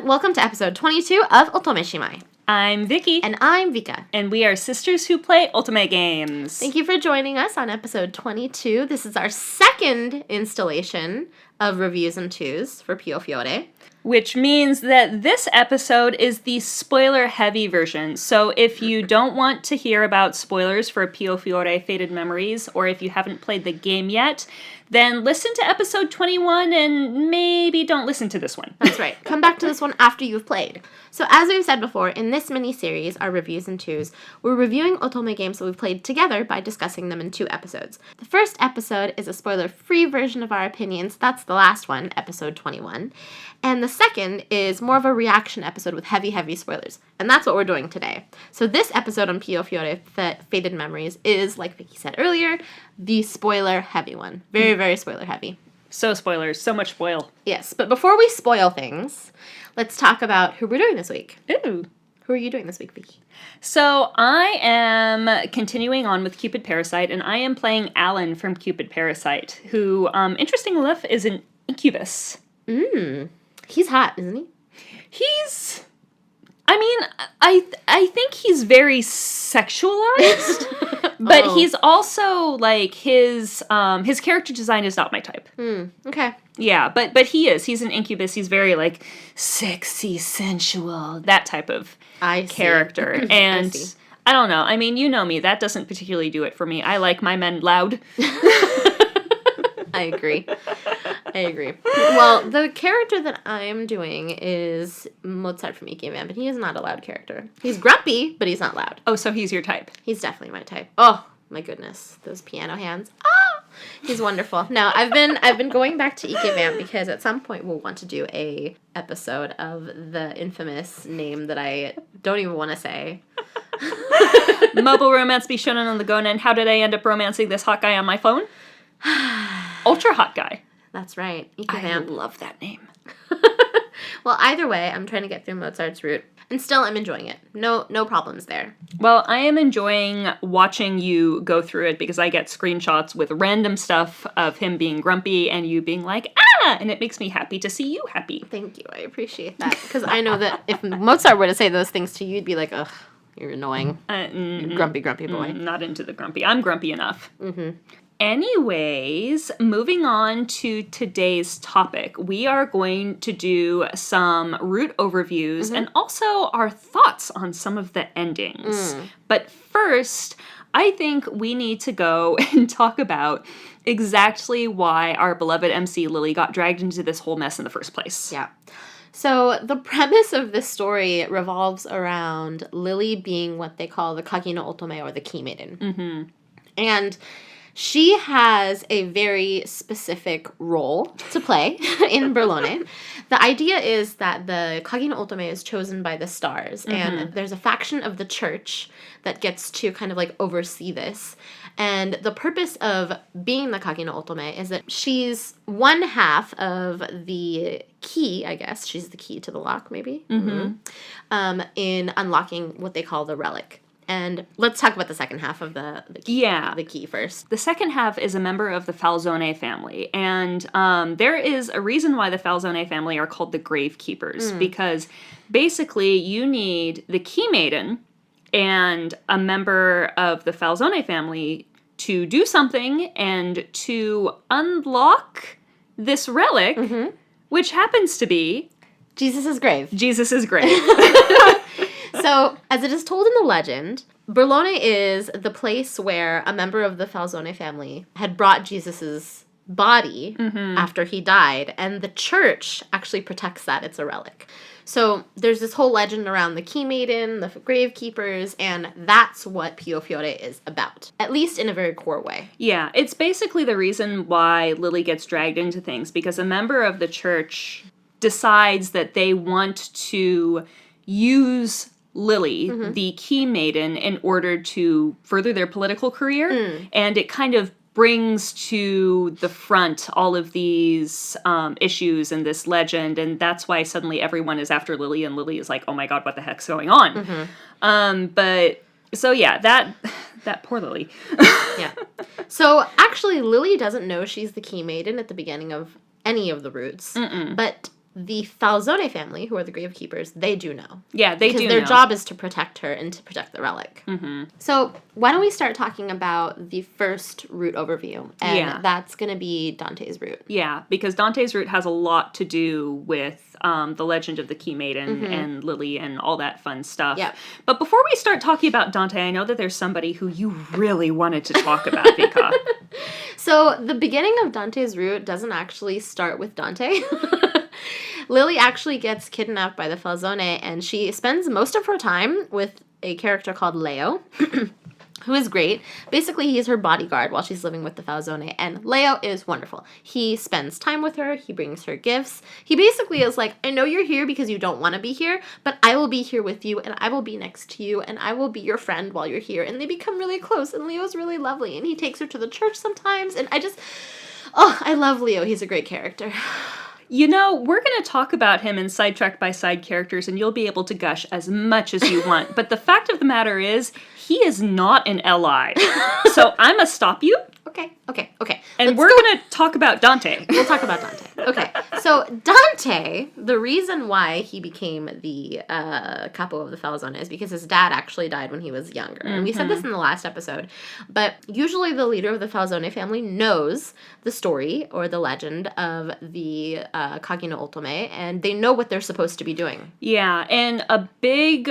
everyone. Welcome to episode 22 of Otomate. I'm Vki. And I'm Vka. And we are sisters who play Otomate games. Thank you for joining us on episode 22. This is our second installation of Reviews and Twos for Piofiore. Which means that this episode is the spoiler-heavy version. So if you don't want to hear about spoilers for Piofiore Faded Memories, or if you haven't played the game yet, then listen to episode 21 and maybe don't listen to this one. That's right. Come back to this one after you've played. So as we've said before, in this mini-series, our Reviews and Twos, we're reviewing Otomate games that we've played together by discussing them in 2 episodes. The first episode is a spoiler-free version of our opinions. That's the last one, episode 21. And the second is more of a reaction episode with heavy spoilers. And that's what we're doing today. So this episode on Piofiore Faded Memories is, like Vki said earlier, the spoiler-heavy one. Very spoiler-heavy. So spoilers, so much spoil. Yes, but before we spoil things, let's talk about who we're doing this week. Ooh. Who are you doing this week, Vki? So I am continuing on with Cupid Parasite, and I am playing Alan from Cupid Parasite, who, interestingly enough, is an incubus. He's hot, isn't he? I think he's very sexualized, but he's also, like, his character design is not my type. Okay. Yeah, but he is. He's an incubus. He's very, like, sexy, sensual, that type of character. And I don't know. I mean, you know me. That doesn't particularly do it for me. I like my men loud. I agree. Well, the character that I'm doing is Mozart from Ikemen, but he is not a loud character. He's grumpy, but he's not loud. Oh, so he's your type. He's definitely my type. Oh, my goodness. Those piano hands. Ah! He's wonderful. Now, I've been going back to Ikemen because at some point we'll want to do a episode of the infamous name that I don't even want to say. Mobile romance be shonen on the go, and how did I end up romancing this hot guy on my phone? Ultra hot guy. That's right. I love that name. Well, either way, I'm trying to get through Mozart's route, and still I'm enjoying it. No problems there. Well, I am enjoying watching you go through it because I get screenshots with random stuff of him being grumpy and you being like, ah! And it makes me happy to see you happy. Thank you. I appreciate that. Because I know that if Mozart were to say those things to you, you'd be like, ugh, you're annoying. You're grumpy boy. Not into the grumpy. I'm grumpy enough. Anyways, moving on to today's topic, we are going to do some route overviews and also our thoughts on some of the endings. But first, I think we need to go and talk about exactly why our beloved MC Lily got dragged into this whole mess in the first place. Yeah. So the premise of this story revolves around Lily being what they call the Kagi no Otome, or the Key Maiden. And she has a very specific role to play in Berlone. The idea is that the Kagi no Otome is chosen by the stars, and there's a faction of the church that gets to kind of like oversee this. And the purpose of being the Kagi no Otome is that she's one half of the key, I guess. She's the key to the lock, maybe, in unlocking what they call the relic. And let's talk about the second half of the key first. The second half is a member of the Falzone family. And there is a reason why the Falzone family are called the Grave Keepers. Because basically you need the Key Maiden and a member of the Falzone family to do something and to unlock this relic, which happens to be Jesus' grave. Jesus' grave. So, as it is told in the legend, Berlone is the place where a member of the Falzone family had brought Jesus' body after he died, and the church actually protects that. It's a relic. So, there's this whole legend around the Key Maiden, the Grave Keepers, and that's what Piofiore is about, at least in a very core way. Yeah, it's basically the reason why Lily gets dragged into things, because a member of the church decides that they want to use Lily, the Key Maiden, in order to further their political career, and it kind of brings to the front all of these issues and this legend, and that's why suddenly everyone is after Lily, and Lily is like, oh my god, what the heck's going on? But, so yeah, that poor Lily. Yeah. So, actually, Lily doesn't know she's the Key Maiden at the beginning of any of the routes, but the Falzone family, who are the gravekeepers, they do know. Yeah, they do know. Because their job is to protect her and to protect the relic. Mm-hmm. So why don't we start talking about the first root overview? And that's going to be Dante's root. Yeah, because Dante's root has a lot to do with the legend of the Key Maiden and Lily and all that fun stuff. Yep. But before we start talking about Dante, I know that there's somebody who you really wanted to talk about, Vka. So the beginning of Dante's root doesn't actually start with Dante. Lily actually gets kidnapped by the Falzone, and she spends most of her time with a character called Leo, who is great. Basically, he's her bodyguard while she's living with the Falzone, and Leo is wonderful. He spends time with her, he brings her gifts. He basically is like, I know you're here because you don't want to be here, but I will be here with you, and I will be next to you, and I will be your friend while you're here. And they become really close, and Leo's really lovely, and he takes her to the church sometimes, and I love Leo. He's a great character. You know, we're going to talk about him in sidetrack by side characters, and you'll be able to gush as much as you want. But the fact of the matter is, he is not an ally. So I'm going to stop you. Okay. And we're going to talk about Dante. We'll talk about Dante. Okay. So Dante, the reason why he became the capo of the Falzone is because his dad actually died when he was younger. And we said this in the last episode. But usually the leader of the Falzone family knows the story or the legend of the Kagino Otomate, and they know what they're supposed to be doing. Yeah, and a big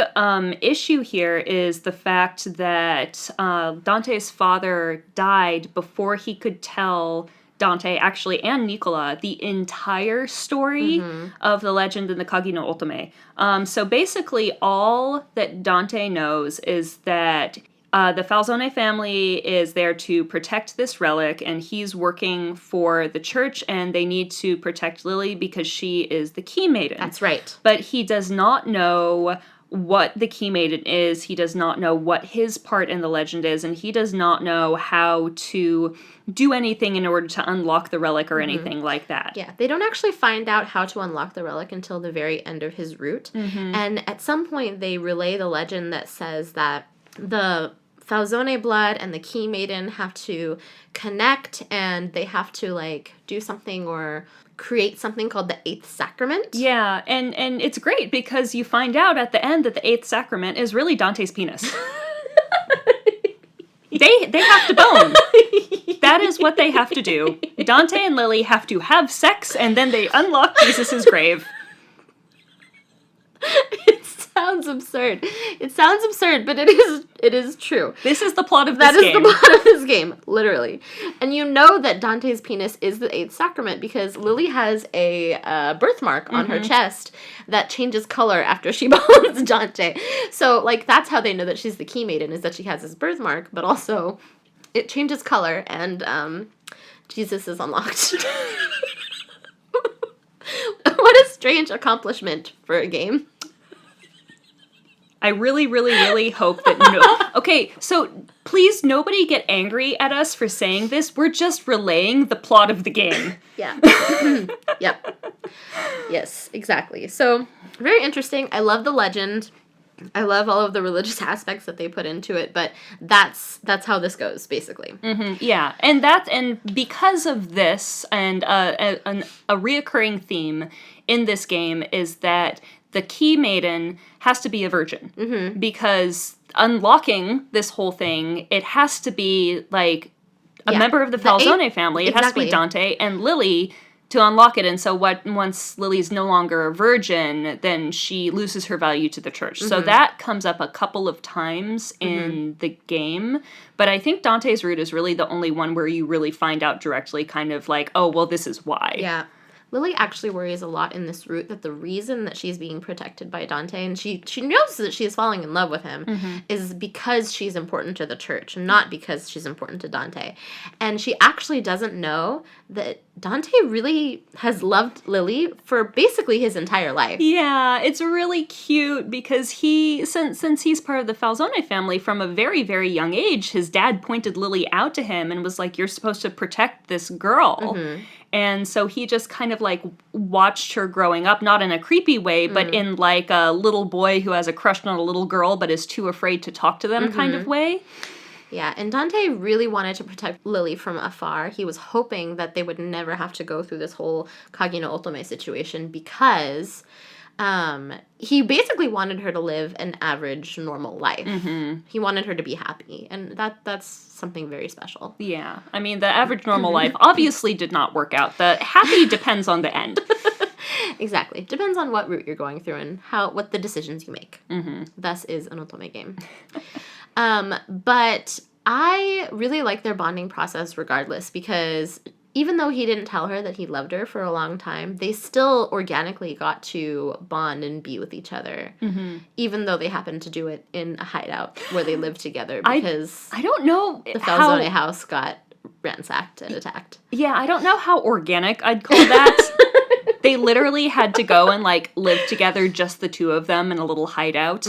issue here is the fact that Dante's father died before he could tell Dante, actually, and Nicola, the entire story of the legend and the Kagino Otomate. So basically, all that Dante knows is that the Falzone family is there to protect this relic, and he's working for the church, and they need to protect Lily because she is the Key Maiden. That's right. But he does not know what the Key Maiden is. He does not know what his part in the legend is, and he does not know how to do anything in order to unlock the relic or anything like that. Yeah, they don't actually find out how to unlock the relic until the very end of his route. And at some point, they relay the legend that says that the Falzone blood and the Key Maiden have to connect, and they have to, like, do something or create something called the Eighth Sacrament. Yeah, and it's great because you find out at the end that the Eighth Sacrament is really Dante's penis. They have to bone. That is what they have to do. Dante and Lily have to have sex, and then they unlock Jesus' grave. It sounds absurd. It sounds absurd, but it is true. This is the plot of this game. That is the plot of this game, literally. And you know that Dante's penis is the Eighth Sacrament because Lily has a birthmark on her chest that changes color after she bones Dante. So, like, that's how they know that she's the Key Maiden, is that she has this birthmark, but also it changes color, and Jesus is unlocked. What a strange accomplishment for a game. I really, really, really hope that Okay, so please nobody get angry at us for saying this. We're just relaying the plot of the game. Yeah. Yep. Yes, exactly. So, very interesting. I love the legend. I love all of the religious aspects that they put into it, but that's how this goes, basically. Yeah, and because of this, and a reoccurring theme in this game is that the Key Maiden has to be a virgin, because unlocking this whole thing, it has to be, like, a member of the Falzone family. It has to be Dante and Lily to unlock it. And so once Lily's no longer a virgin, then she loses her value to the church. So that comes up a couple of times in the game. But I think Dante's root is really the only one where you really find out directly, kind of like, oh, well, this is why. Yeah. Lily actually worries a lot in this route that the reason that she's being protected by Dante, and she knows that she is falling in love with him, is because she's important to the church, not because she's important to Dante. And she actually doesn't know that Dante really has loved Lily for basically his entire life. Yeah, it's really cute because since he's part of the Falzone family from a very, very young age, his dad pointed Lily out to him and was like, you're supposed to protect this girl. And so he just kind of, like, watched her growing up, not in a creepy way, but in, like, a little boy who has a crush on a little girl but is too afraid to talk to them kind of way. Yeah, and Dante really wanted to protect Lily from afar. He was hoping that they would never have to go through this whole Kage no Otome situation because he basically wanted her to live an average, normal life. Mm-hmm. He wanted her to be happy, and that's something very special. Yeah. I mean, the average normal life obviously did not work out. The happy depends on the end. Exactly. Depends on what route you're going through and what the decisions you make. Mm-hmm. Thus is an Otome game. But I really like their bonding process regardless because even though he didn't tell her that he loved her for a long time, they still organically got to bond and be with each other, even though they happened to do it in a hideout where they lived together because I don't know the Falzone house got ransacked and attacked. Yeah, I don't know how organic I'd call that. They literally had to go and, like, live together, just the two of them in a little hideout.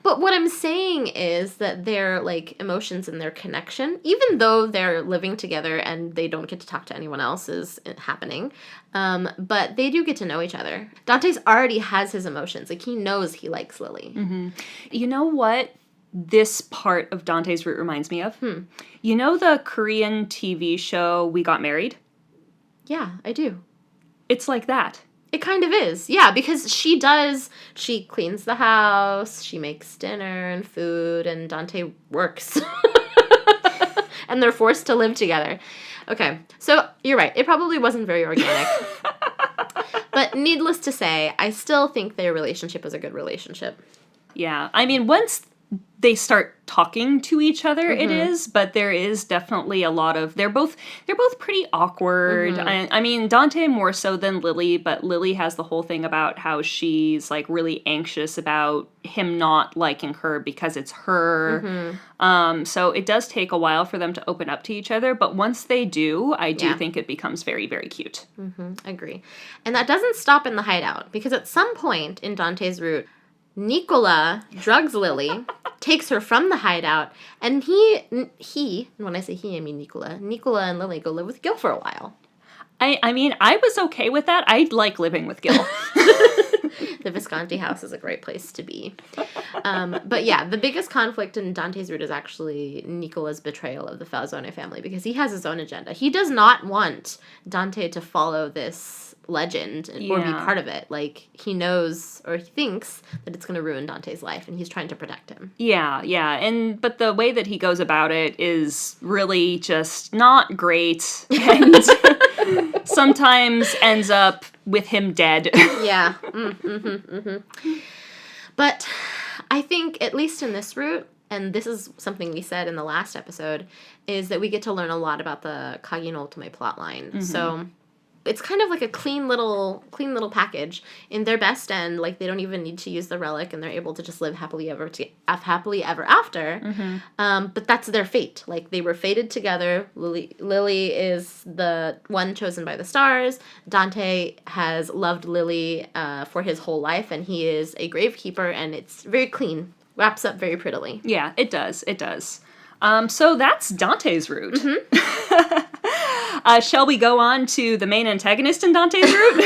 But what I'm saying is that their, like, emotions and their connection, even though they're living together and they don't get to talk to anyone else, is happening, but they do get to know each other. Dante's already has his emotions. Like, he knows he likes Lily. Mm-hmm. You know what this part of Dante's route reminds me of? You know the Korean TV show We Got Married? Yeah, I do. It's like that. It kind of is. Yeah, because she cleans the house, she makes dinner and food, and Dante works. And they're forced to live together. Okay, so you're right. It probably wasn't very organic. But needless to say, I still think their relationship is a good relationship. Yeah. I mean, once they start talking to each other, it is, but there is definitely a lot of, they're both pretty awkward. I mean, Dante more so than Lily, but Lily has the whole thing about how she's, like, really anxious about him not liking her because it's her. So it does take a while for them to open up to each other, but once they do, I do think it becomes very, very cute. Agree. And that doesn't stop in the hideout, because at some point in Dante's route, Nicola drugs Lily, takes her from the hideout, and he, when I say he, I mean Nicola and Lily go live with Gil for a while. I mean, I was okay with that. I like living with Gil. The Visconti house is a great place to be. But yeah, the biggest conflict in Dante's route is actually Nicola's betrayal of the Falzone family, because he has his own agenda. He does not want Dante to follow this legend or be part of it. Like, he knows, or he thinks, that it's going to ruin Dante's life, and he's trying to protect him. Yeah. But the way that he goes about it is really just not great, and sometimes ends up with him dead. Yeah. But I think, at least in this route, and this is something we said in the last episode, is that we get to learn a lot about the Kage no Otome plotline. So it's kind of like a clean little package. In their best end, like, they don't even need to use the relic, and they're able to just live happily ever after. But that's their fate. Like, they were fated together. Lily is the one chosen by the stars. Dante has loved Lily for his whole life, and he is a gravekeeper, and it's very clean. Wraps up very prettily. Yeah, it does. So that's Dante's route. Shall we go on to the main antagonist in Dante's route?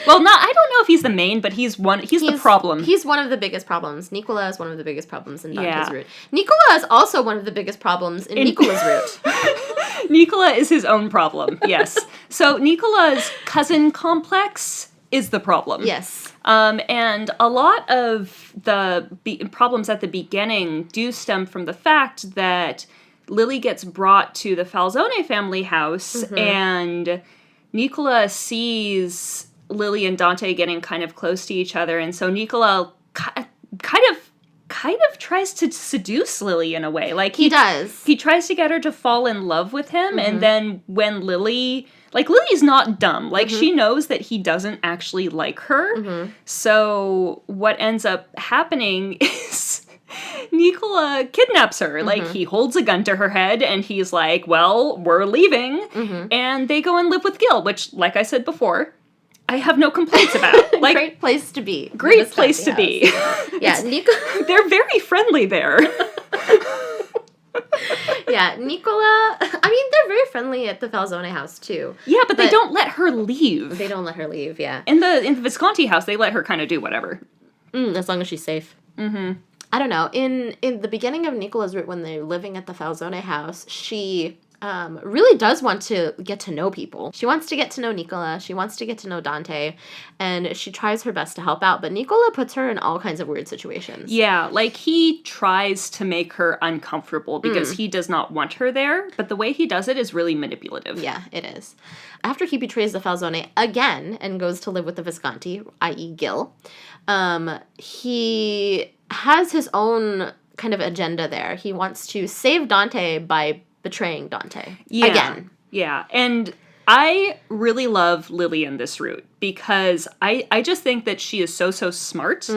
Well, I don't know if he's the main, but he's the problem. He's one of the biggest problems. Nicola is one of the biggest problems in Dante's route. Nicola is also one of the biggest problems in Nicola's route. Nicola is his own problem, yes. So Nicola's cousin complex is the problem. Yes. And a lot of the problems at the beginning do stem from the fact that Lily gets brought to the Falzone family house, and Nicola sees Lily and Dante getting kind of close to each other, and so Nicola kind of tries to seduce Lily in a way. Like, he does. He tries to get her to fall in love with him, and then when Lily's not dumb. Like, she knows that he doesn't actually like her. So what ends up happening is Nicola kidnaps her. Like, he holds a gun to her head, and he's like, well, we're leaving. And they go and live with Gil, which, like I said before, I have no complaints about. Like, great place to be. Great place to be. Yeah, they're very friendly there. Yeah, Nicola, I mean, they're very friendly at the Falzone house, too. Yeah, but they don't let her leave. They don't let her leave, yeah. In the Visconti house, they let her kind of do whatever. As long as she's safe. I don't know. In the beginning of Nicola's route, when they're living at the Falzone house, she really does want to get to know people. She wants to get to know Nicola. She wants to get to know Dante, and she tries her best to help out. But Nicola puts her in all kinds of weird situations. Yeah, like he tries to make her uncomfortable because he does not want her there, but the way he does it is really manipulative. Yeah, it is. After he betrays the Falzone again and goes to live with the Visconti, i.e. Gil, he has his own kind of agenda there. He wants to save Dante by betraying Dante. Yeah. Again. Yeah. And I really love Lily in this route because I just think that she is so smart.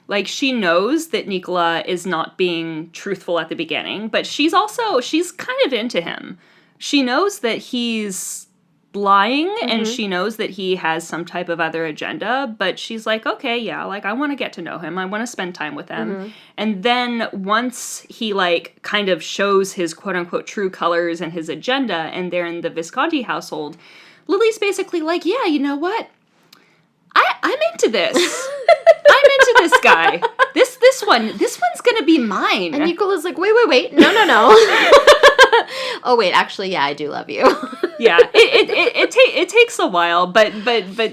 Like, she knows that Nicola is not being truthful at the beginning, but she's kind of into him. She knows that he's lying and she knows that he has some type of other agenda, but she's like, okay, yeah, like, I want to get to know him. I want to spend time with him. And then once he, like, kind of shows his quote-unquote true colors and his agenda, and they're in the Visconti household, Lily's basically like, yeah, you know what? I'm into this. I'm into this guy. This one's gonna be mine. And Nicola's like, wait, no. Oh, wait, actually, yeah, I do love you. Yeah, it takes a while, but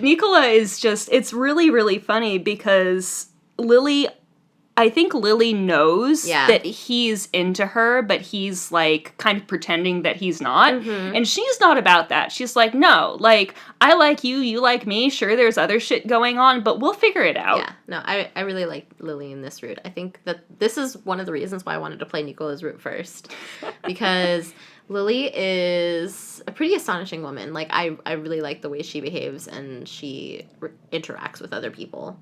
Nicola is just, it's really funny because I think Lily knows that he's into her, but he's, like, kind of pretending that he's not. And she's not about that. She's like, no, like, I like you, you like me. Sure, there's other shit going on, but we'll figure it out. Yeah, no, I really like Lily in this route. I think that this is one of the reasons why I wanted to play Nicola's route first. Because Lily is a pretty astonishing woman. Like, I really like the way she behaves and she interacts with other people.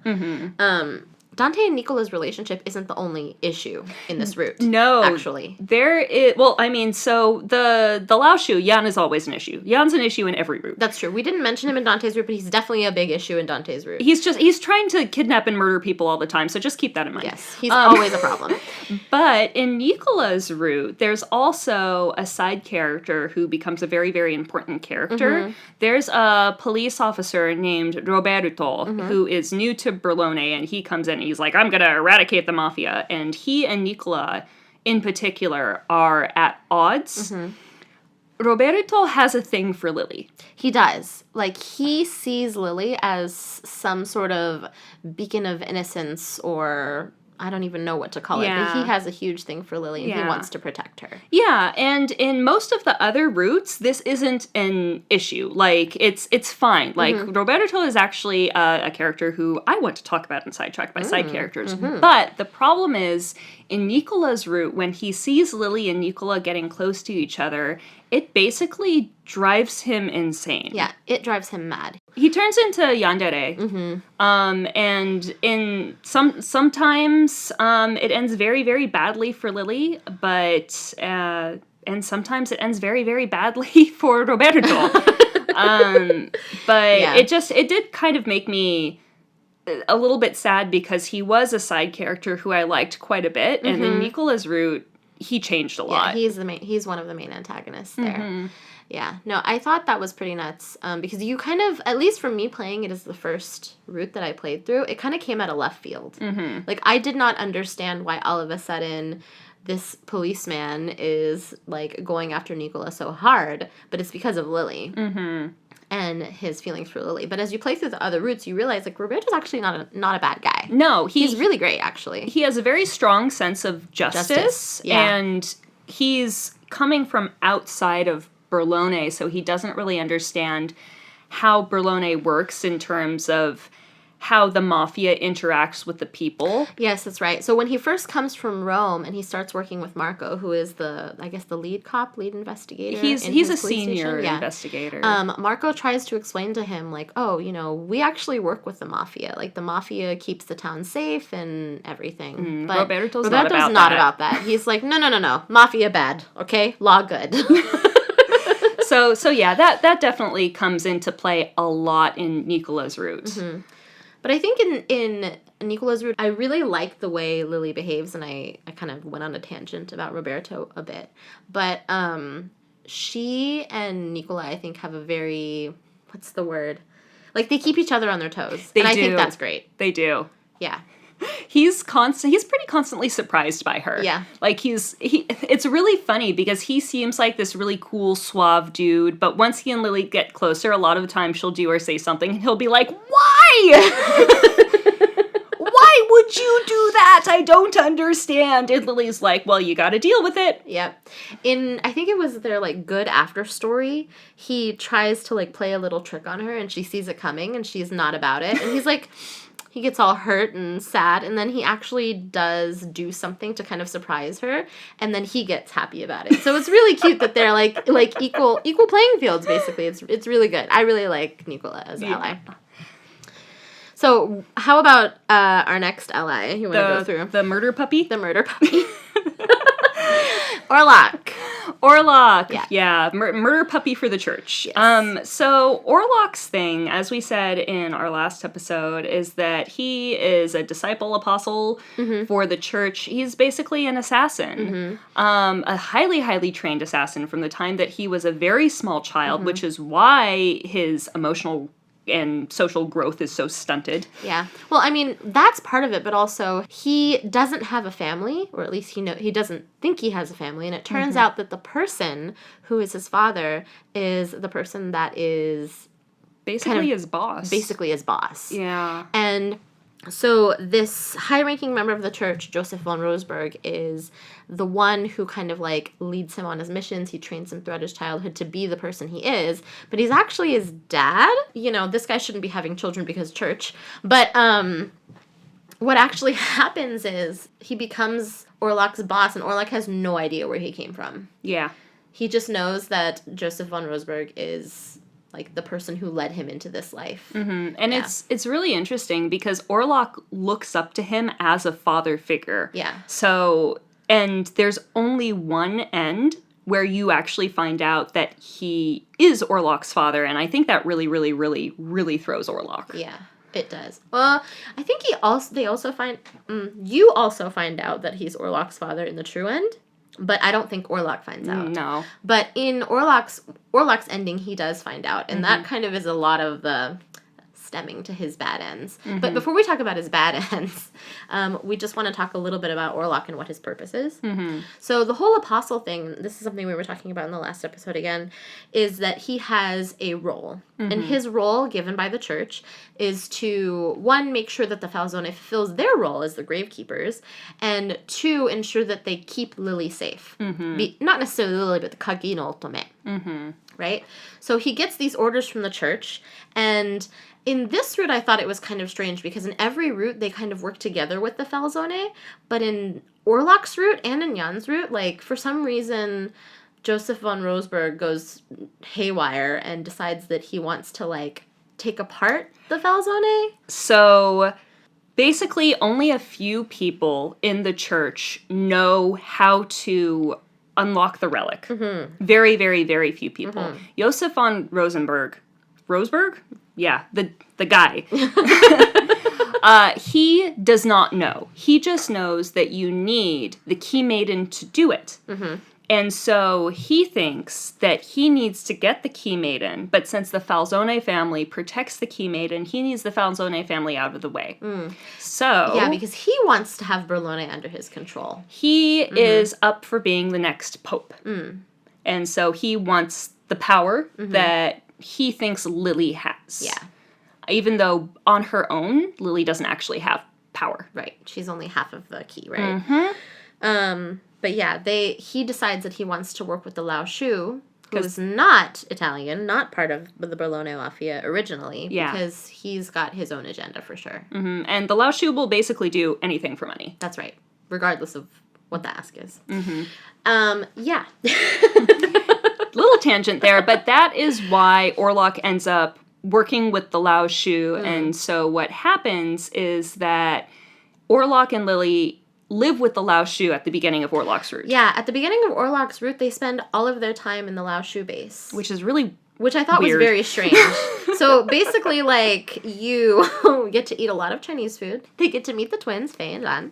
Dante and Nicola's relationship isn't the only issue in this route. No. Actually. Well, I mean, so the Lao Shu, Yan is always an issue. Yan's an issue in every route. That's true. We didn't mention him in Dante's route, but he's definitely a big issue in Dante's route. He's trying to kidnap and murder people all the time, so just keep that in mind. Yes, he's always a problem. But in Nicola's route, there's also a side character who becomes a very, very important character. There's a police officer named Roberto who is new to Berlone, and he comes in and he's like, I'm gonna eradicate the Mafia. And he and Nicola, in particular, are at odds. Roberto has a thing for Lily. He does. Like, he sees Lily as some sort of beacon of innocence, or I don't even know what to call it, but he has a huge thing for Lily, and he wants to protect her. Yeah, and in most of the other routes, this isn't an issue. Like, it's fine. Like, Roberto is actually a character who I want to talk about in Sidetracked by Side Characters. But the problem is, in Nicola's route, when he sees Lily and Nicola getting close to each other, it basically drives him insane. Yeah, it drives him mad. He turns into yandere, and in sometimes it ends very, very badly for Lily, but and sometimes it ends very, very badly for Roberto. It did kind of make me a little bit sad because he was a side character who I liked quite a bit, and in Nicola's route, he changed a lot. Yeah, he's one of the main antagonists there. Yeah, no, I thought that was pretty nuts, because you kind of, at least for me playing it as the first route that I played through, it kind of came out of left field. Like, I did not understand why all of a sudden this policeman is, like, going after Nicola so hard, but it's because of Lily. And his feelings for Lily. But as you play through the other routes, you realize, like, Roberto's actually not a bad guy. No, he's really great, actually. He has a very strong sense of justice. And he's coming from outside of Berlone, so he doesn't really understand how Berlone works in terms of how the Mafia interacts with the people. Yes, that's right. So when he first comes from Rome and he starts working with Marco, who is the lead investigator. He's a senior investigator. Marco tries to explain to him, like, oh, you know, we actually work with the Mafia. Like, the Mafia keeps the town safe and everything. But Roberto's not about that. He's like, no. Mafia bad, okay? Law good. So yeah, that definitely comes into play a lot in Nicola's route. But I think in Nicola's route, I really like the way Lily behaves, and I kind of went on a tangent about Roberto a bit. But she and Nicola, I think, have a very, what's the word? Like, they keep each other on their toes. I think that's great. They do. Yeah. he's pretty constantly surprised by her. Yeah. Like it's really funny because he seems like this really cool, suave dude, but once he and Lily get closer, a lot of the time she'll do or say something and he'll be like, "Why? Why would you do that? I don't understand." And Lily's like, "Well, you gotta deal with it." Yep. I think it was their, like, good after story, he tries to, like, play a little trick on her and she sees it coming and she's not about it. And he's like, he gets all hurt and sad, and then he actually does do something to kind of surprise her, and then he gets happy about it. So it's really cute that they're like equal playing fields, basically. It's really good. I really like Nicola as ally. So how about our next ally? You want to go through the murder puppy? The murder puppy. Orlok. Yeah. Murder puppy for the church. Yes. So Orlok's thing, as we said in our last episode, is that he is a disciple apostle for the church. He's basically an assassin. A highly, highly trained assassin from the time that he was a very small child, which is why his emotional and social growth is so stunted. Yeah. Well, I mean, that's part of it, but also he doesn't have a family, or at least he doesn't think he has a family, and it turns out that the person who is his father is the person that is basically his boss. Basically his boss. Yeah. And so this high-ranking member of the church, Joseph von Roseburg, is the one who kind of, like, leads him on his missions. He trains him throughout his childhood to be the person he is. But he's actually his dad. You know, this guy shouldn't be having children because church. But what actually happens is he becomes Orlok's boss, and Orlok has no idea where he came from. Yeah. He just knows that Joseph von Roseburg is, like, the person who led him into this life. And it's really interesting because Orlok looks up to him as a father figure. Yeah. So, and there's only one end where you actually find out that he is Orlok's father, and I think that really, really, really, really throws Orlok. Yeah, it does. Well, I think you also find out that he's Orlok's father in the true end. But I don't think Orlok finds out. No. But in Orlok's ending, he does find out. And that kind of is a lot of the stemming to his bad ends. But before we talk about his bad ends, we just want to talk a little bit about Orlok and what his purpose is. So the whole apostle thing, this is something we were talking about in the last episode again, is that he has a role. And his role, given by the church, is to, one, make sure that the Falzone fulfills their role as the gravekeepers, and two, ensure that they keep Lily safe. Not necessarily Lily, but the Kagi no Otomate. Right? So he gets these orders from the church, and in this route, I thought it was kind of strange, because in every route, they kind of work together with the Falzone, but in Orlok's route and in Jan's route, like, for some reason, Joseph von Roseburg goes haywire and decides that he wants to, like, take apart the Falzone. So, basically, only a few people in the church know how to unlock the relic. Very, very, very few people. Joseph von Roseburg? Yeah, the guy. He does not know. He just knows that you need the key maiden to do it. And so he thinks that he needs to get the key maiden, but since the Falzone family protects the key maiden, he needs the Falzone family out of the way. So... Yeah, because he wants to have Berlone under his control. He is up for being the next pope. And so he wants the power that he thinks Lily has. Yeah. Even though on her own, Lily doesn't actually have power. Right. She's only half of the key, right? But yeah, he decides that he wants to work with the Lao Shu, who is not Italian, not part of the Berlone Mafia originally, because he's got his own agenda for sure. And the Lao Shu will basically do anything for money. That's right, regardless of what the ask is. Yeah. Little tangent there, but that is why Orlok ends up working with the Lao Shu, and so what happens is that Orlok and Lily live with the Lao Shu at the beginning of Orlok's route. Yeah, at the beginning of Orlok's route, they spend all of their time in the Lao Shu base. Which is really Which I thought weird. was very strange. So basically, like, you get to eat a lot of Chinese food. They get to meet the twins, Fei and Jan,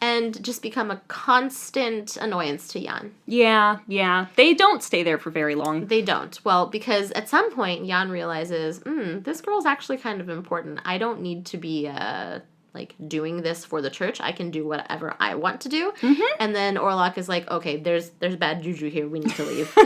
and just become a constant annoyance to Jan. Yeah. They don't stay there for very long. They don't. Well, because at some point, Jan realizes, this girl's actually kind of important. I don't need to be a like doing this for the church. I can do whatever I want to do. And then Orlok is like, okay, there's bad juju here. We need to leave.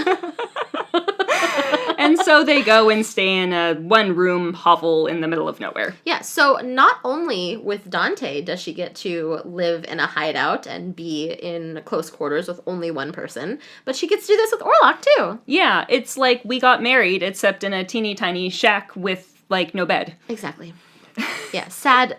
And so they go and stay in a one-room hovel in the middle of nowhere. Yeah, so not only with Dante does she get to live in a hideout and be in close quarters with only one person, but she gets to do this with Orlok, too. Yeah, it's like we got married, except in a teeny tiny shack with, like, no bed. Exactly. Yeah, sad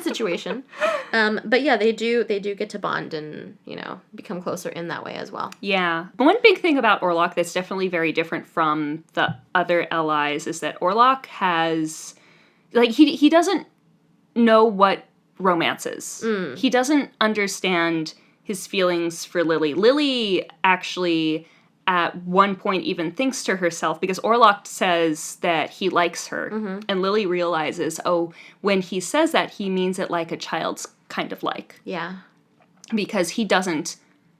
situation. But yeah, they do get to bond and, you know, become closer in that way as well. Yeah. One big thing about Orlok that's definitely very different from the other allies is that Orlok has, like, he doesn't know what romance is. He doesn't understand his feelings for Lily. Lily actually at one point even thinks to herself, because Orlok says that he likes her, and Lily realizes, oh, when he says that, he means it like a child's kind of like. Yeah. Because he doesn't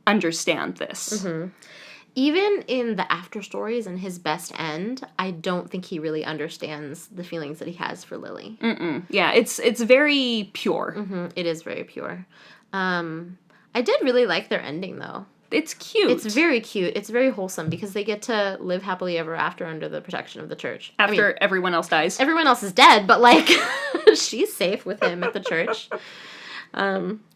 understand this. Even in the after stories and his best end, I don't think he really understands the feelings that he has for Lily. Yeah, it's very pure. It is very pure. I did really like their ending, though. It's cute. It's very cute. It's very wholesome because they get to live happily ever after under the protection of the church. After everyone else dies. Everyone else is dead, but, like, she's safe with him at the church.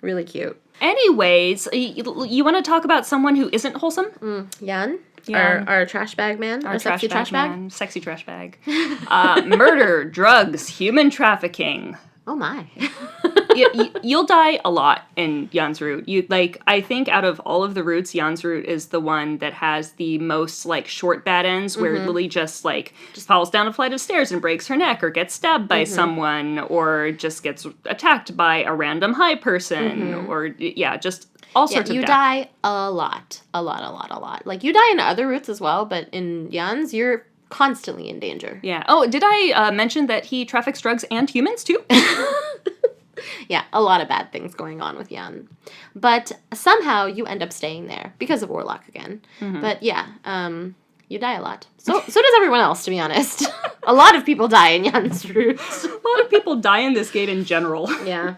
Really cute. Anyways, you want to talk about someone who isn't wholesome? Jan? Jan. Our trash bag man? Our sexy trash bag? Man. Sexy trash bag. Murder, drugs, human trafficking. Oh, my. You'll die a lot in Jan's route. I think out of all of the routes, Jan's route is the one that has the most, like, short bad ends, where Lily just falls down a flight of stairs and breaks her neck, or gets stabbed by someone, or just gets attacked by a random high person, or, just all sorts of you death. die a lot. A lot. Like, you die in other routes as well, but in Jan's, you're constantly in danger. Yeah. Oh, did I mention that he traffics drugs and humans, too? Yeah, a lot of bad things going on with Jan. But somehow you end up staying there because of Orlok again. But yeah, you die a lot. So does everyone else, to be honest. A lot of people die in Jan's route. A lot of people die in this game in general. Yeah.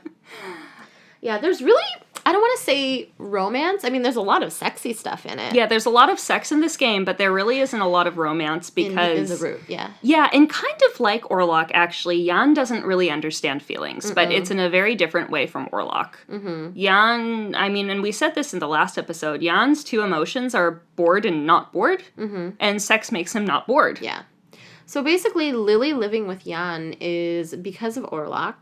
Yeah, there's really, I don't want to say romance. I mean, there's a lot of sexy stuff in it. Yeah, there's a lot of sex in this game, but there really isn't a lot of romance because... In the route, yeah. Yeah, and kind of like Orlok, actually, Jan doesn't really understand feelings, but it's in a very different way from Orlok. Jan, I mean, and we said this in the last episode, Jan's two emotions are bored and not bored, and sex makes him not bored. Yeah. So basically, Lily living with Jan is because of Orlok,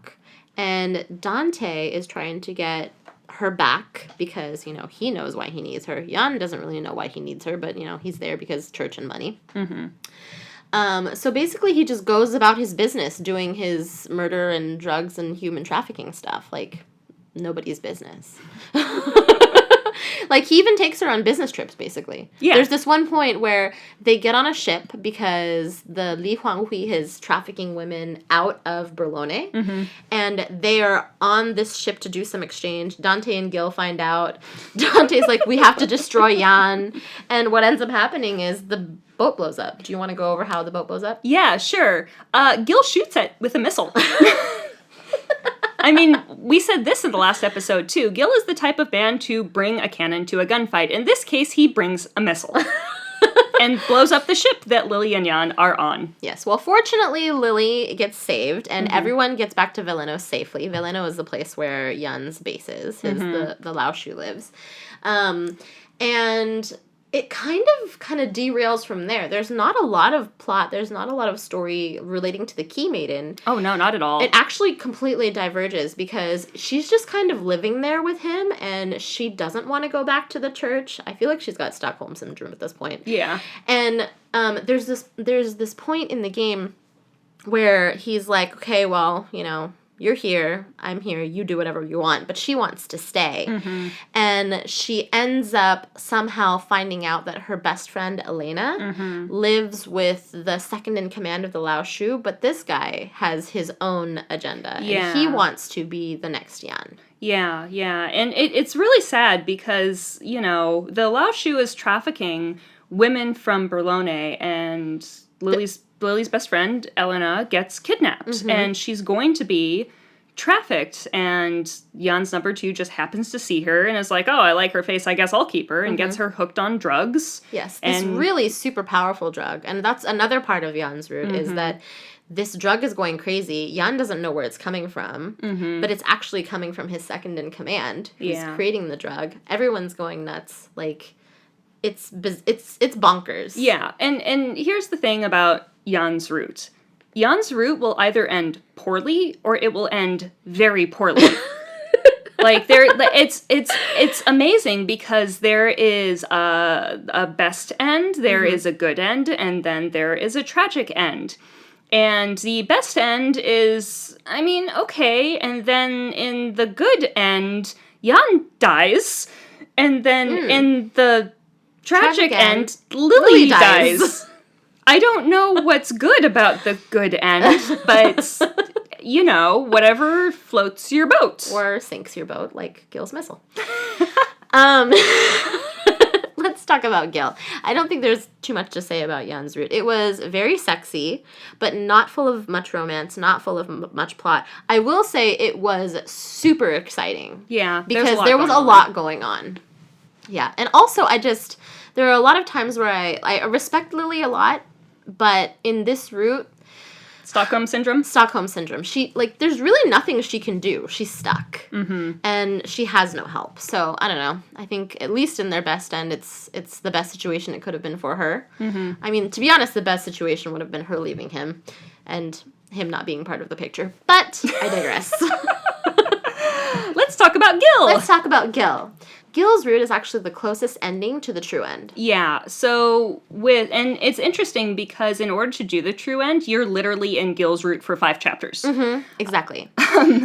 and Dante is trying to get her back because, you know, he knows why he needs her. Jan doesn't really know why he needs her, but, you know, he's there because church and money. So basically he just goes about his business doing his murder and drugs and human trafficking stuff. Like, nobody's business. Like, he even takes her on business trips, basically. Yeah. There's this one point where they get on a ship because the Li Huanghui is trafficking women out of Berlone. And they are on this ship to do some exchange. Dante and Gil find out. Dante's like, we have to destroy Jan. And what ends up happening is the boat blows up. Do you want to go over how the boat blows up? Yeah, sure. Gil shoots it with a missile. I mean, we said this in the last episode, too. Gil is the type of man to bring a cannon to a gunfight. In this case, he brings a missile. And blows up the ship that Lily and Jan are on. Yes. Well, fortunately, Lily gets saved, and everyone gets back to Veleno safely. Veleno is the place where Jan's base is. The Lao Shu lives. And it kind of derails from there. There's not a lot of plot. There's not a lot of story relating to the Key Maiden. Oh, no, not at all. It actually completely diverges because she's just kind of living there with him, and she doesn't want to go back to the church. I feel like she's got Stockholm Syndrome at this point. Yeah. And there's this point in the game where he's like, okay, well, you know, you're here, I'm here, you do whatever you want. But she wants to stay. And she ends up somehow finding out that her best friend, Elena, lives with the second in command of the Lao Shu, but this guy has his own agenda. Yeah. And he wants to be the next Jan. Yeah. And it's really sad because, you know, the Lao Shu is trafficking women from Berlone, and Lily's best friend, Elena, gets kidnapped, and she's going to be trafficked, and Jan's number 2 just happens to see her and is like, oh, I like her face, I guess I'll keep her, and gets her hooked on drugs. Yes, this really super powerful drug. And that's another part of Jan's route, is that this drug is going crazy. Jan doesn't know where it's coming from, but it's actually coming from his second in command, who's creating the drug. Everyone's going nuts. Like, it's bonkers. Yeah, and here's the thing about Jan's route. Jan's route will either end poorly or it will end very poorly. Like, it's amazing because there is a best end, there is a good end, and then there is a tragic end. And the best end is, I mean, okay, and then in the good end, Jan dies, and then in the tragic end, Lily dies. I don't know what's good about the good end, but, you know, whatever floats your boat. Or sinks your boat, like Gil's missile. Let's talk about Gil. I don't think there's too much to say about Jan's route. It was very sexy, but not full of much romance, not full of much plot. I will say it was super exciting. Yeah, because there was a lot going on. Yeah, and also there are a lot of times where I respect Lily a lot, but in this route... Stockholm Syndrome? Stockholm Syndrome. There's really nothing she can do. She's stuck. And she has no help. So, I don't know. I think, at least in their best end, it's the best situation it could have been for her. I mean, to be honest, the best situation would have been her leaving him and him not being part of the picture. But I digress. Let's talk about Gil! Let's talk about Gil. Gil's route is actually the closest ending to the true end. Yeah, so and it's interesting because in order to do the true end, you're literally in Gil's route for 5 chapters. Exactly.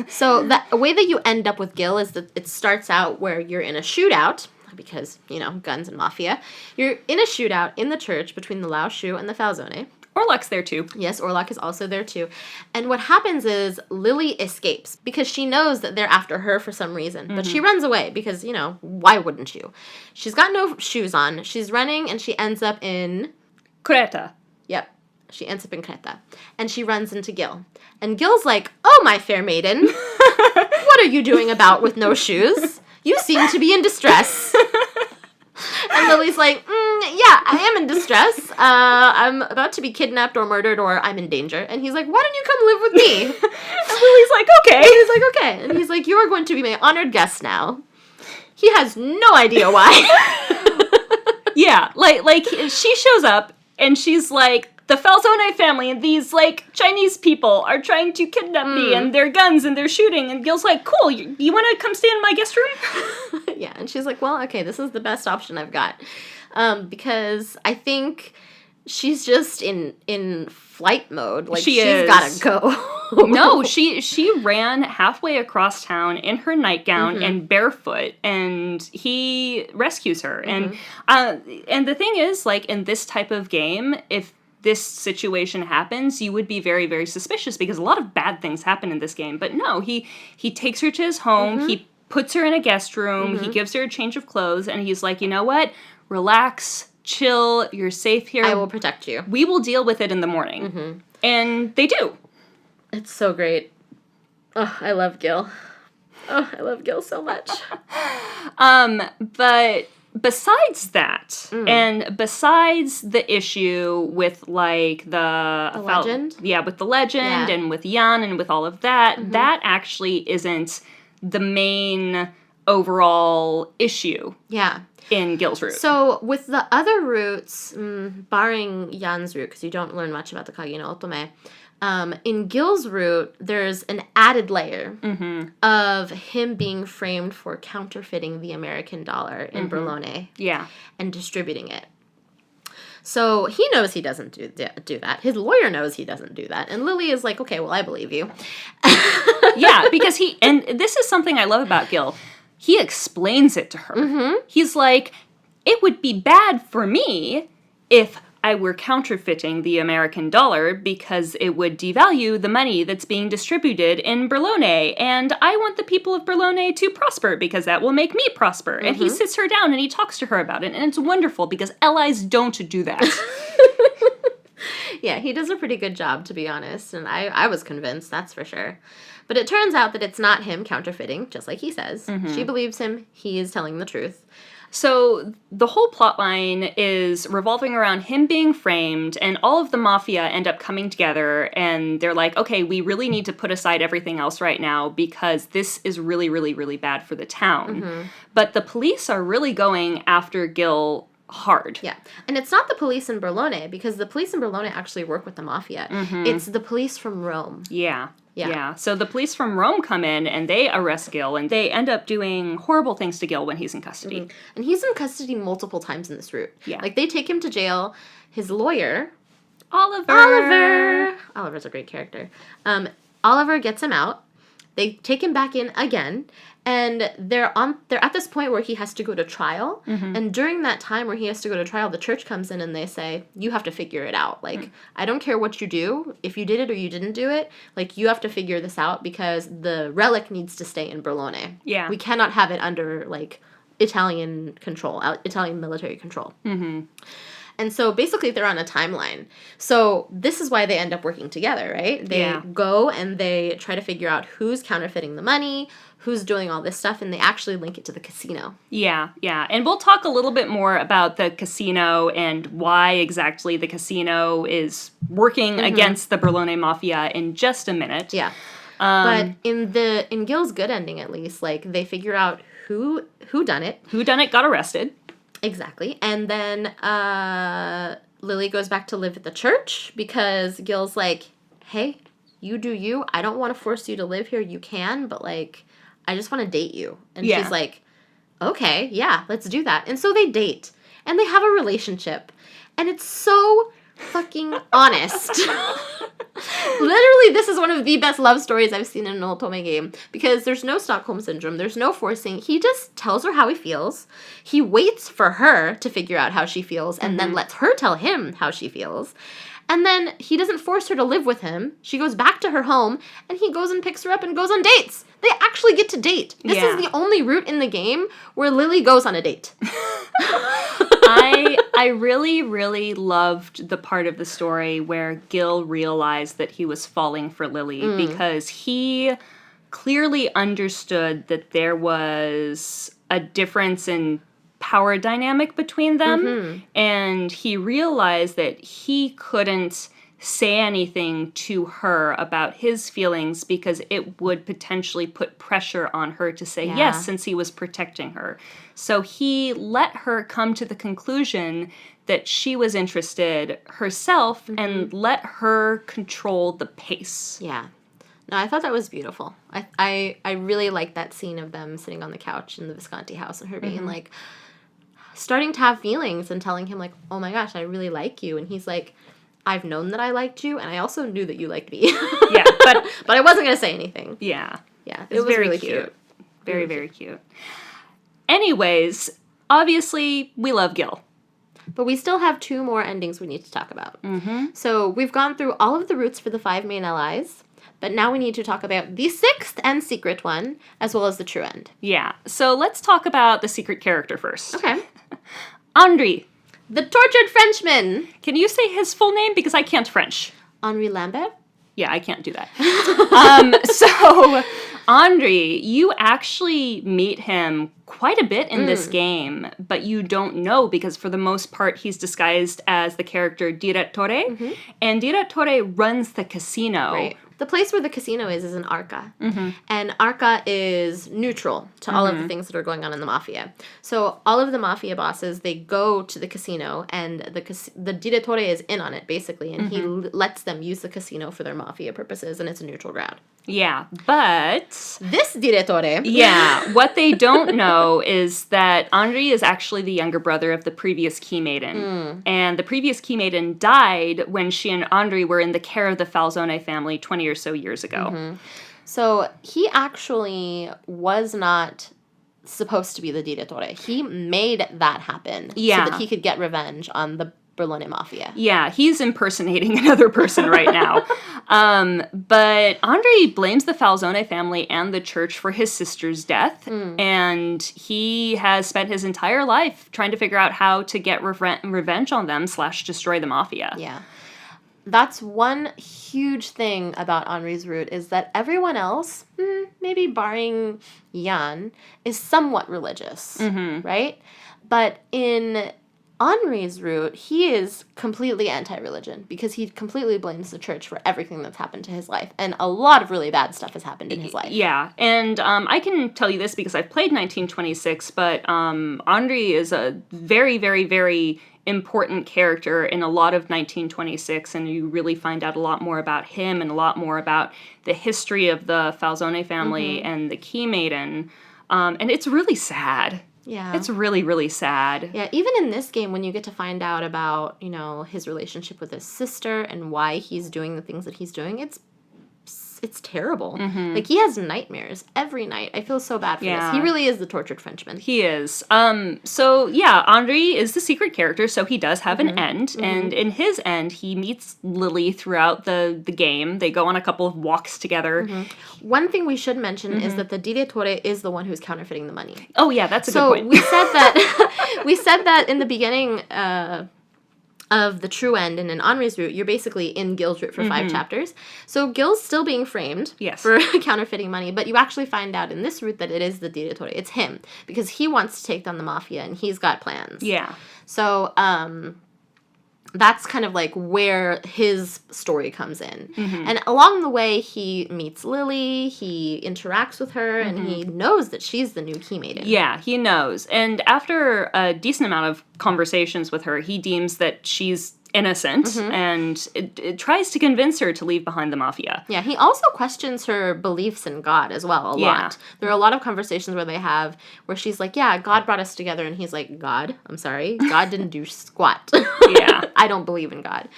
So the way that you end up with Gil is that it starts out where you're in a shootout, because, you know, guns and mafia. You're in a shootout in the church between the Lao Shu and the Falzone. Orlok's there too. Yes, Orlok is also there too. And what happens is Lily escapes because she knows that they're after her for some reason. But she runs away because, you know, why wouldn't you? She's got no shoes on. She's running and she ends up in... Creta. Yep. She ends up in Creta. And she runs into Gil. And Gil's like, oh, my fair maiden, what are you doing about with no shoes? You seem to be in distress. And Lily's like, yeah, I am in distress. I'm about to be kidnapped or murdered, or I'm in danger. And he's like, why don't you come live with me? And Lily's like, okay. And he's like, okay. And he's like, you are going to be my honored guest now. He has no idea why. Yeah, like she shows up, and she's like, the Falzone family and these, like, Chinese people are trying to kidnap me, and they're guns, and they're shooting, and Gil's like, cool, you want to come stay in my guest room? Yeah, and she's like, well, okay, this is the best option I've got. Because I think she's just in flight mode. Like, she's gotta go. No, she ran halfway across town in her nightgown and barefoot, and he rescues her. And the thing is, like, in this type of game, if this situation happens, you would be very, very suspicious because a lot of bad things happen in this game. But no, he takes her to his home, he puts her in a guest room, he gives her a change of clothes, and he's like, you know what? Relax, chill, you're safe here. I will protect you. We will deal with it in the morning. And they do. It's so great. Oh, I love Gil. Oh, I love Gil so much. But besides that, and besides the issue with, like, the legend? Yeah, with the legend, and with Jan, and with all of that, that actually isn't the main overall issue. Yeah. In Gil's route. So, with the other routes, barring Jan's route, because you don't learn much about the Kage no Otome, in Gil's route, there's an added layer of him being framed for counterfeiting the American dollar in Berlone. Yeah. And distributing it. So, he knows he doesn't do that. His lawyer knows he doesn't do that. And Lily is like, okay, well, I believe you. Yeah, because and this is something I love about Gil. He explains it to her. He's like, it would be bad for me if I were counterfeiting the American dollar because it would devalue the money that's being distributed in Berlone, and I want the people of Berlone to prosper because that will make me prosper. And he sits her down and he talks to her about it, and it's wonderful because allies don't do that. Yeah, he does a pretty good job, to be honest, and I was convinced, that's for sure. But it turns out that it's not him counterfeiting, just like he says. She believes him. He is telling the truth. So the whole plotline is revolving around him being framed, and all of the Mafia end up coming together, and they're like, okay, we really need to put aside everything else right now because this is really, really, really bad for the town. But the police are really going after Gil hard. Yeah. And it's not the police in Berlone, because the police in Berlone actually work with the Mafia. It's the police from Rome. Yeah. So the police from Rome come in and they arrest Gil, and they end up doing horrible things to Gil when he's in custody. And he's in custody multiple times in this route. Yeah. Like, they take him to jail. His lawyer, Oliver! Oliver's a great character. Oliver gets him out. They take him back in again. And they're at this point where he has to go to trial. And during that time where he has to go to trial, the church comes in and they say, you have to figure it out. Like, I don't care what you do. If you did it or you didn't do it, like, you have to figure this out because the relic needs to stay in Berlone. Yeah. We cannot have it under, like, Italian control, Italian military control. And so basically they're on a timeline. So this is why they end up working together, right? They go and they try to figure out who's counterfeiting the money, who's doing all this stuff, and they actually link it to the casino. Yeah. And we'll talk a little bit more about the casino and why exactly the casino is working against the Berlone Mafia in just a minute. Yeah. But in Gil's good ending, at least, like, they figure out who done it. Who done it got arrested. Exactly. And then Lily goes back to live at the church because Gil's like, hey, you do you. I don't want to force you to live here. You can, but, like, I just want to date you. And she's like, okay, yeah, let's do that. And so they date. And they have a relationship. And it's so fucking honest. Literally, this is one of the best love stories I've seen in an Otome game, because there's no Stockholm Syndrome, there's no forcing. He just tells her how he feels. He waits for her to figure out how she feels, and then lets her tell him how she feels. And then he doesn't force her to live with him. She goes back to her home, and he goes and picks her up and goes on dates. They actually get to date. This is the only route in the game where Lily goes on a date. I really, really loved the part of the story where Gil realized that he was falling for Lily because he clearly understood that there was a difference in power dynamic between them, and he realized that he couldn't say anything to her about his feelings because it would potentially put pressure on her to say yes, since he was protecting her. So he let her come to the conclusion that she was interested herself and let her control the pace. Yeah. No, I thought that was beautiful. I really liked that scene of them sitting on the couch in the Visconti house and her being like, starting to have feelings and telling him, like, oh my gosh, I really like you. And he's like, I've known that I liked you, and I also knew that you liked me. But I wasn't going to say anything. Yeah. It was very really cute. Very, very cute. Anyways, obviously, we love Gil. But we still have 2 more endings we need to talk about. So we've gone through all of the routes for the 5 main allies, but now we need to talk about the 6th and secret one, as well as the true end. Yeah. So let's talk about the secret character first. Okay. Henri. The tortured Frenchman. Can you say his full name? Because I can't French. Henri Lambert? Yeah, I can't do that. So, Henri, you actually meet him quite a bit in this game, but you don't know because for the most part he's disguised as the character Direttore, and Direttore runs the casino. Right. The place where the casino is in Arca. And Arca is neutral to all of the things that are going on in the Mafia. So all of the Mafia bosses, they go to the casino, and the Direttore is in on it, basically, and he lets them use the casino for their Mafia purposes, and it's a neutral ground. Yeah, but... This Direttore... Yeah, what they don't know is that Henri is actually the younger brother of the previous Key Maiden. And the previous Key Maiden died when she and Henri were in the care of the Falzone family 20 or so years ago. So he actually was not supposed to be the Direttore. He made that happen so that he could get revenge on the Berlone Mafia. Yeah, he's impersonating another person right now. But Henri blames the Falzone family and the church for his sister's death, and he has spent his entire life trying to figure out how to get revenge on them / destroy the Mafia. Yeah. that's one huge thing about Henri's route, is that everyone else, maybe barring Jan, is somewhat religious, right? But in Henri's route, he is completely anti-religion because he completely blames the church for everything that's happened to his life. And a lot of really bad stuff has happened in his life. Yeah, and I can tell you this because I've played 1926, but Henri is a very, very, very important character in a lot of 1926, and you really find out a lot more about him and a lot more about the history of the Falzone family and the Key Maiden. And it's really sad. Yeah. It's really, really sad. Yeah, even in this game, when you get to find out about, his relationship with his sister and why he's doing the things that he's doing, it's terrible. Like, he has nightmares every night. I feel so bad for this. He really is the tortured Frenchman. He is. So, yeah, Henri is the secret character, so he does have an end. And in his end, he meets Lily throughout the game. They go on a couple of walks together. One thing we should mention is that the direttore is the one who's counterfeiting the money. Oh, yeah, that's a good point. So we said that in the beginning of the true end, and in Henri's route, you're basically in Gil's route for 5 chapters. So Gil's still being framed for counterfeiting money, but you actually find out in this route that it is the direttore. It's him, because he wants to take down the Mafia, and he's got plans. Yeah. So, that's kind of like where his story comes in. And along the way, he meets Lily, he interacts with her, and he knows that she's the new Key Maiden. Yeah, he knows. And after a decent amount of conversations with her, he deems that she's innocent, and it tries to convince her to leave behind the Mafia. Yeah, he also questions her beliefs in God as well, a lot. There are a lot of conversations where she's like, yeah, God brought us together, and he's like, God? I'm sorry? God didn't do squat. Yeah. I don't believe in God.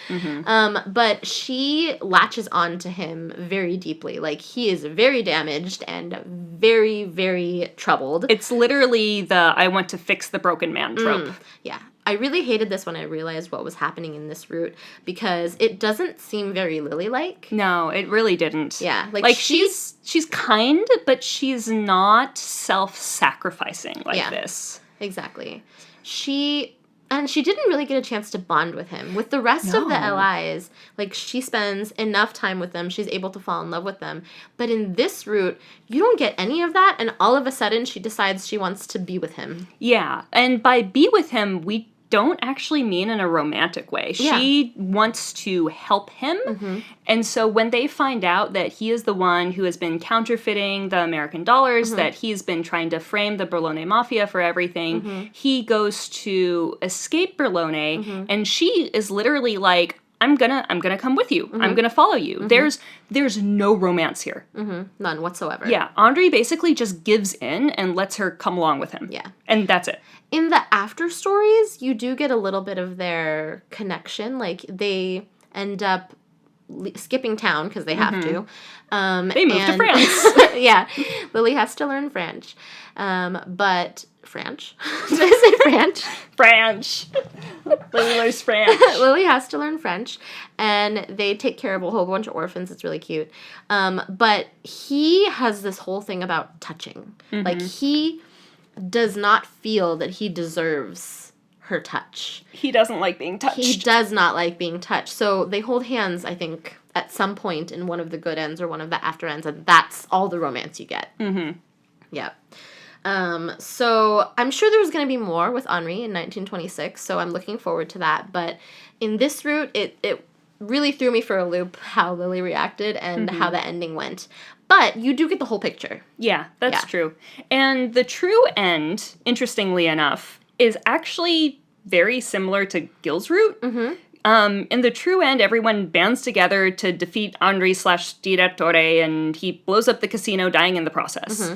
But she latches on to him very deeply. Like, he is very damaged and very, very troubled. It's literally the I want to fix the broken man trope. Yeah. I really hated this when I realized what was happening in this route, because it doesn't seem very Lily-like. No, it really didn't. Yeah. Like she's kind, but she's not self-sacrificing like this. Exactly. She didn't really get a chance to bond with him. With the rest of the LIs, like, she spends enough time with them. She's able to fall in love with them. But in this route, you don't get any of that, and all of a sudden she decides she wants to be with him. Yeah, and by be with him, we don't actually mean in a romantic way. Yeah. She wants to help him, and so when they find out that he is the one who has been counterfeiting the American dollars, that he's been trying to frame the Berlone Mafia for everything, he goes to escape Berlone, and she is literally like, I'm gonna come with you. I'm gonna follow you. There's no romance here. None whatsoever. Yeah, Henri basically just gives in and lets her come along with him. Yeah. And that's it. In the after stories, you do get a little bit of their connection. Like, they end up skipping town because they have to. They move to France. Yeah, Lily has to learn French. But French? Did I say French? French. Lily learns French. Lily has to learn French, and they take care of a whole bunch of orphans. It's really cute. But he has this whole thing about touching. Like, he does not feel that he deserves her touch. He doesn't like being touched. He does not like being touched. So they hold hands, I think, at some point in one of the good ends or one of the after ends, and that's all the romance you get. Yeah. So I'm sure there's going to be more with Henri in 1926, so I'm looking forward to that. But in this route, it really threw me for a loop how Lily reacted and how the ending went. But you do get the whole picture. Yeah, that's true. And the true end, interestingly enough, is actually very similar to Gil's route. In the true end, everyone bands together to defeat Henri/Direttore, and he blows up the casino, dying in the process.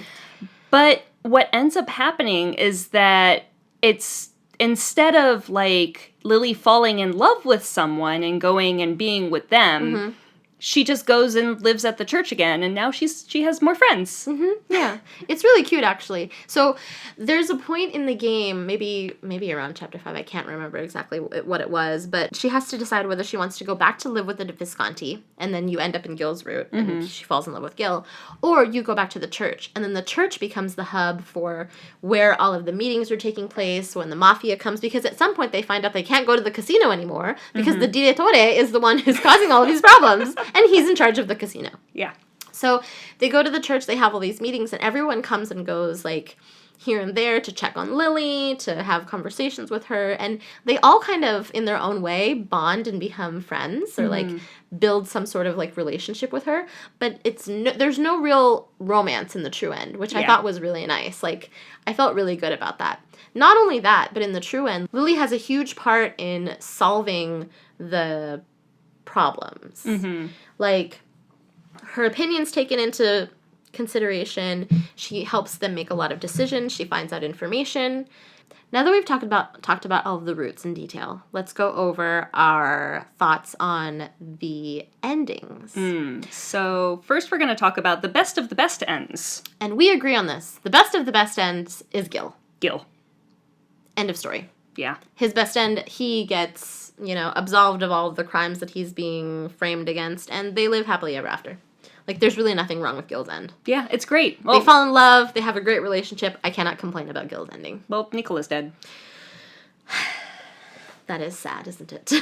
But what ends up happening is that it's, instead of, like, Lily falling in love with someone and going and being with them, she just goes and lives at the church again, and now she has more friends. Mm-hmm. Yeah. It's really cute, actually. So there's a point in the game, maybe around chapter 5, I can't remember exactly what it was, but she has to decide whether she wants to go back to live with the Visconti, and then you end up in Gil's route, and she falls in love with Gil, or you go back to the church, and then the church becomes the hub for where all of the meetings are taking place, when the Mafia comes, because at some point they find out they can't go to the casino anymore, because the Direttore is the one who's causing all of these problems. And he's in charge of the casino. Yeah. So they go to the church, they have all these meetings, and everyone comes and goes, like, here and there to check on Lily, to have conversations with her, and they all kind of, in their own way, bond and become friends, or, like, build some sort of, like, relationship with her, but there's no real romance in the true end, which I thought was really nice. Like, I felt really good about that. Not only that, but in the true end, Lily has a huge part in solving the problems. Like, her opinion's taken into consideration. She helps them make a lot of decisions. She finds out information. Now that we've talked about all of the roots in detail, let's go over our thoughts on the endings. So first we're going to talk about the best of the best ends. And we agree on this. The best of the best ends is Gil. Gil. End of story. Yeah. His best end, he gets, absolved of all of the crimes that he's being framed against, and they live happily ever after. Like, there's really nothing wrong with Gil's end. Yeah, it's great. Well, they fall in love, they have a great relationship. I cannot complain about Gil's ending. Well, Nicola's dead. That is sad, isn't it?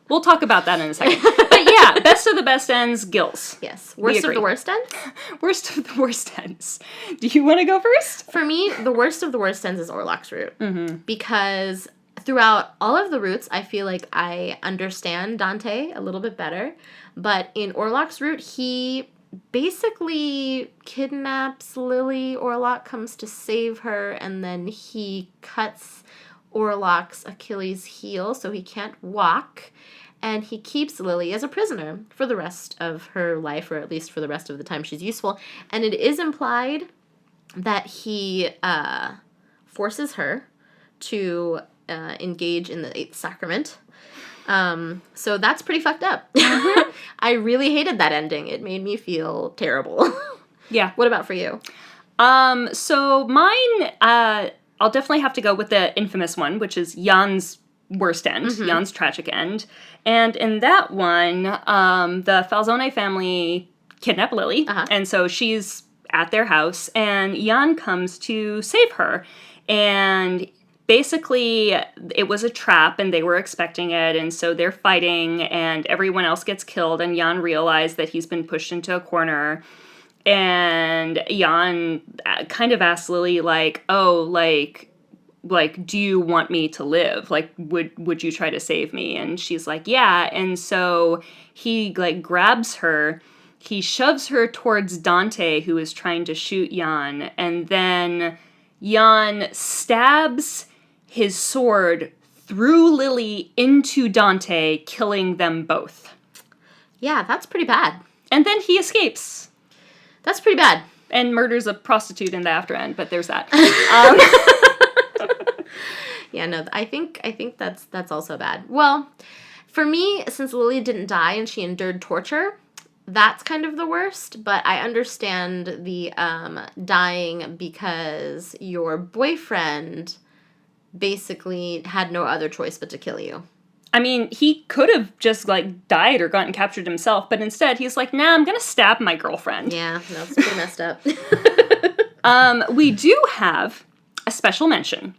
We'll talk about that in a second. But yeah, best of the best ends, Gil's. Yes. Worst of the worst ends? Worst of the worst ends. Do you want to go first? For me, the worst of the worst ends is Orlok's route. Because throughout all of the routes, I feel like I understand Dante a little bit better. But in Orlok's route, he basically kidnaps Lily. Orlok comes to save her, and then he cuts Orlok's Achilles' heel so he can't walk. And he keeps Lily as a prisoner for the rest of her life, or at least for the rest of the time she's useful. And it is implied that he forces her to engage in the Eighth Sacrament. So that's pretty fucked up. I really hated that ending. It made me feel terrible. Yeah. What about for you? So mine, I'll definitely have to go with the infamous one, which is Jan's worst end, Jan's tragic end. And in that one, the Falzone family kidnap Lily, and so she's at their house, and Jan comes to save her. And basically, it was a trap, and they were expecting it, and so they're fighting, and everyone else gets killed, and Jan realized that he's been pushed into a corner. And Jan kind of asks Lily, do you want me to live? Like, would you try to save me? And she's like, yeah. And so he, grabs her. He shoves her towards Dante, who is trying to shoot Jan. And then Jan stabs his sword through Lily into Dante, killing them both. Yeah, that's pretty bad. And then he escapes. That's pretty bad. And murders a prostitute in the after end, but there's that. Yeah, no, I think that's also bad. Well, for me, since Lily didn't die and she endured torture, that's kind of the worst, but I understand the dying because your boyfriend basically had no other choice but to kill you. I mean, he could have just, died or gotten captured himself, but instead he's like, nah, I'm gonna stab my girlfriend. Yeah, no, it's pretty messed up. We do have a special mention.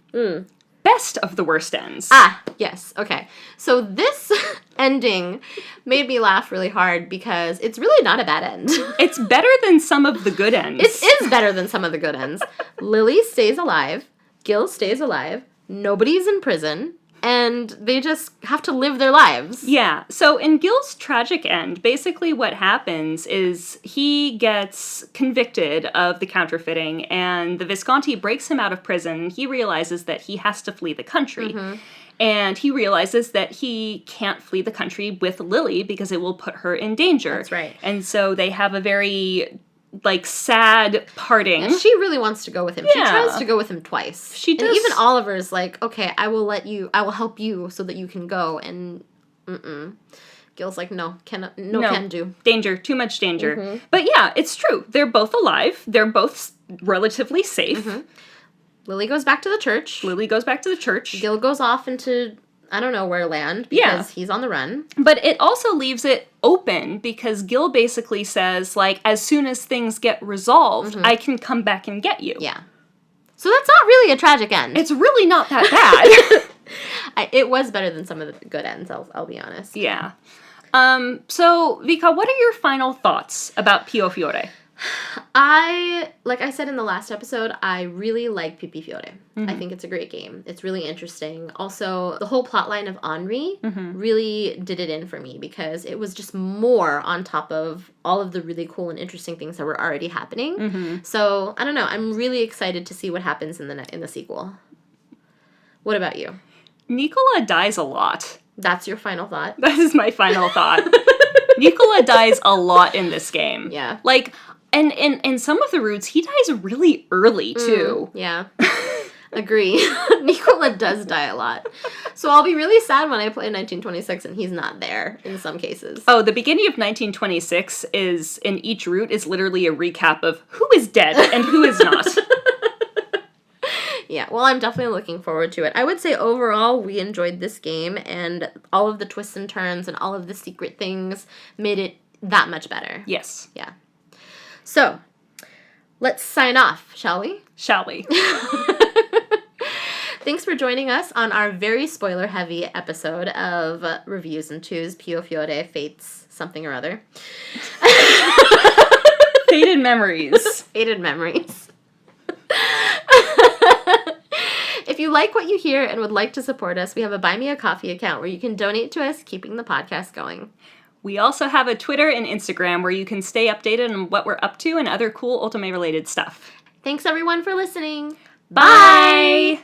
Best of the worst ends. Ah, yes, okay. So this ending made me laugh really hard because it's really not a bad end. It's better than some of the good ends. It is better than some of the good ends. Lily stays alive, Gil stays alive, nobody's in prison, and they just have to live their lives. Yeah. So in Gil's tragic end, basically what happens is he gets convicted of the counterfeiting, and the Visconti breaks him out of prison. He realizes that he has to flee the country. And he realizes that he can't flee the country with Lily because it will put her in danger. That's right. And so they have a very sad parting. Yeah, she really wants to go with him. Yeah. She tries to go with him twice. She does. And even Oliver's like, okay, I will help you so that you can go. And Gil's like, no, can do. Danger, too much danger. But yeah, it's true. They're both alive. They're both relatively safe. Lily goes back to the church. Gil goes off into, I don't know where land, because he's on the run. But it also leaves it open, because Gil basically says, like, as soon as things get resolved, I can come back and get you. Yeah. So that's not really a tragic end. It's really not that bad. It was better than some of the good ends, I'll be honest. Yeah. So, Vka, what are your final thoughts about Piofiore? Like I said in the last episode, I really like Piofiore. I think it's a great game. It's really interesting. Also, the whole plotline of Henri really did it in for me, because it was just more on top of all of the really cool and interesting things that were already happening. So, I don't know. I'm really excited to see what happens in the sequel. What about you? Nicola dies a lot. That's your final thought? That is my final thought. Nicola dies a lot in this game. Yeah. Like, and in some of the routes, he dies really early, too. Yeah. Agree. Nicola does die a lot. So I'll be really sad when I play 1926 and he's not there in some cases. Oh, the beginning of 1926 is, in each route, is literally a recap of who is dead and who is not. Yeah, well, I'm definitely looking forward to it. I would say overall we enjoyed this game, and all of the twists and turns and all of the secret things made it that much better. Yes. Yeah. So, let's sign off, shall we? Shall we? Thanks for joining us on our very spoiler-heavy episode of Reviews and Twos, Piofiore, Fates, something or other. Faded memories. Faded memories. If you like what you hear and would like to support us, we have a Buy Me a Coffee account where you can donate to us, keeping the podcast going. We also have a Twitter and Instagram where you can stay updated on what we're up to and other cool Otomate-related stuff. Thanks, everyone, for listening. Bye!